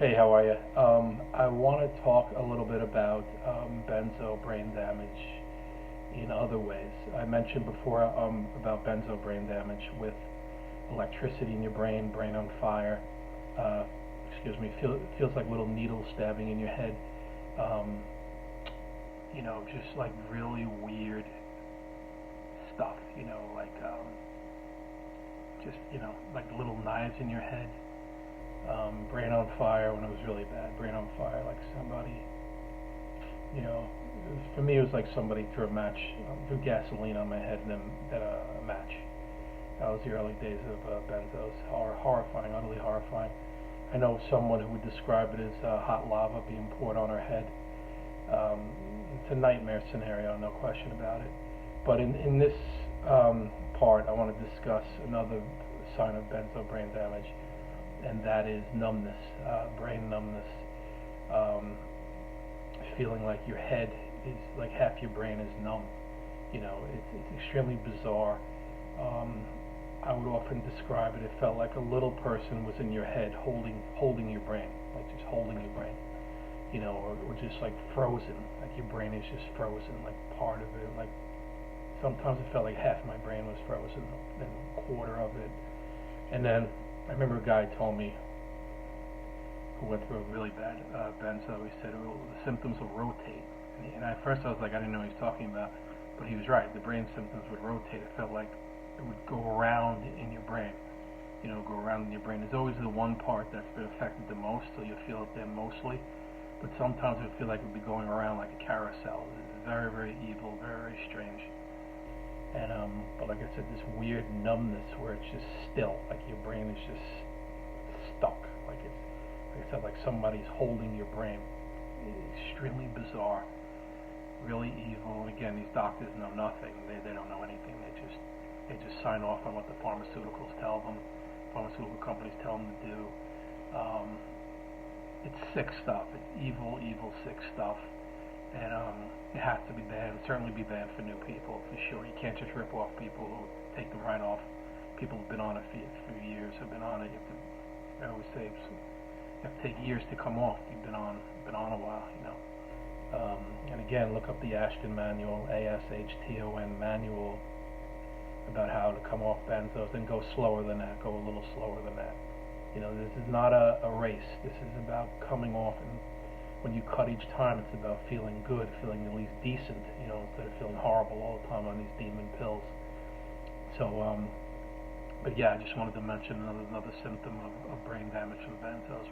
Hey, how are you? I want to talk a little bit about benzo brain damage in other ways. I mentioned before about benzo brain damage with electricity in your brain, brain on fire. Uh, feels like little needles stabbing in your head. Um, just like really weird stuff. Like little knives in your head. Brain on fire when it was really bad. Brain on fire, like somebody, for me it was like somebody threw gasoline on my head and then a match. That was the early days of benzos. Horrifying, utterly horrifying. I know someone who would describe it as hot lava being poured on her head. It's a nightmare scenario, no question about it. But in this part, I want to discuss another sign of benzo brain damage, and that is numbness, brain numbness. Um, Feeling like your head is like half your brain is numb. It's extremely bizarre. I would often describe it. It felt like a little person was in your head, holding your brain, like just holding your brain. Or just like frozen, like your brain is just frozen, like part of it. Like sometimes it felt like half of my brain was frozen, then a quarter of it. And then I remember a guy told me, who went through a really bad benzo, he said, "Oh, the symptoms will rotate." And at first I was like, I didn't know what he was talking about, but he was right. The brain symptoms would rotate. It felt like it would go around in your brain. Go around in your brain. There's always the one part that's been affected the most, so you feel it there mostly. But sometimes it would feel like it would be going around like a carousel. It's very, very evil, very, very strange. And but like I said, this weird numbness where it's just still, like your brain is just stuck. Like I said, like somebody's holding your brain. Extremely bizarre, really evil. And again, these doctors know nothing. They don't know anything. They just sign off on what the pharmaceuticals tell them. Pharmaceutical companies tell them to do. It's sick stuff. It's evil, evil, sick stuff. And it has to be banned. It'll certainly be banned for new people, for sure. You can't just rip off people who take them right off. People who've been on it for years have been on it. I always say you have to take years to come off. You've been on a while, And again, look up the Ashton manual, ASHTON manual, about how to come off benzos, and go slower than that. Go a little slower than that. This is not a race. This is about coming off, and when you cut each time, it's about feeling good, feeling at least decent, instead of feeling horrible all the time on these demon pills. So, but yeah, I just wanted to mention another symptom of brain damage from benzos.